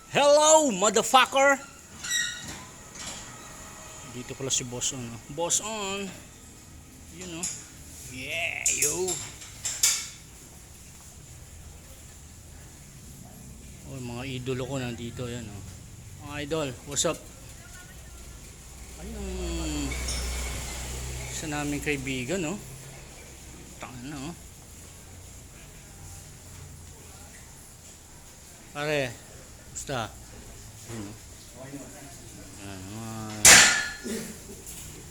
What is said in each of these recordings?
Hello, motherfucker! Dito pala si Boss On. Boss On! You know. Yeah, yo! Oh, mga idolo ko nandito. Yan, oh. Mga idol, what's up? Ayun, isa naming kaibigan, oh. Tangan na, oh. Pare, basta. Yun, oh.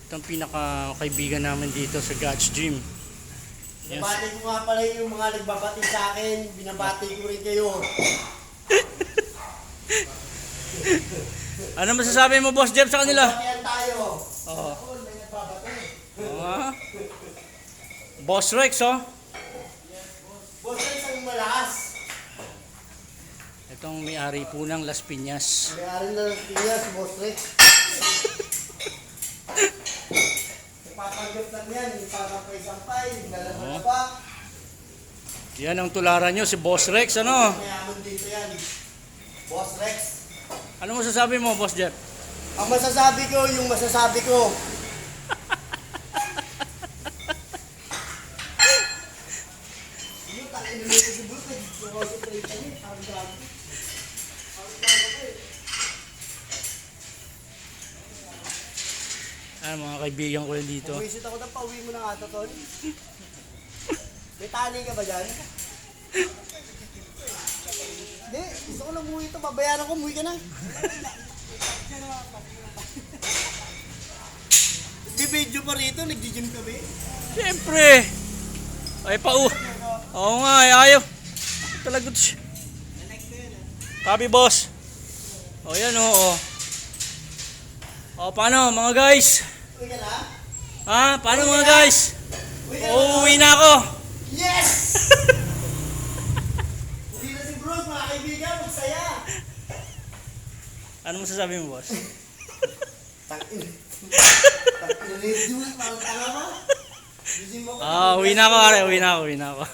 Ito ang pinaka-kaibigan namin dito sa God's Gym. Yes. Binabati ko nga pala yung mga nagbabati sa akin. Binabati ko rin kayo. Ano masasabi mo, Boss Jeff, sa kanila? Batihan tayo. Oo. Ako, may nagbabati. Boss Rex, oh. Boss Rex ang malakas. Itong may-ari po ng Las Piñas. May-ari na ng Piñas, Boss Rex. Papagyot lang yan, yung sampay-sampay, yung dalaman pa. Yan ang tularan nyo, si Boss Rex, ano? Mayaman dito yan. Boss Rex. Ano masasabi mo, Boss Jeff? Ang masasabi ko, yung masasabi ko. Yung tangin na nito si Boss Rex. Concentrate ka niya, parang gago. Parang gago ko eh. Ano, mga kaibigan ko rin dito. Pumisit ako na, pauwi mo na nga ito, Tol. May tali ka ba dyan? Hindi, gusto ko lang umuwi ito. Babayaran ko, umuwi ka na. Bibidyo pa rito, nag-gym kami. Siyempre! Ay, Oo nga, ay, ayaw. Talaga ito siya. Copy, boss. O, yan, oo. O, paano, mga guys? Uwi ka na? Ha? Paano, mga guys? Uwi ka na? Uuwi na ako. Yes! Uwi na si Bruce, mga kaibigan, magsaya. Ano masasabi mo, boss? Tangin. Tangin, review, parang tanga ba? Busy mo ko. Uwi na ako, pare. Uwi na ako.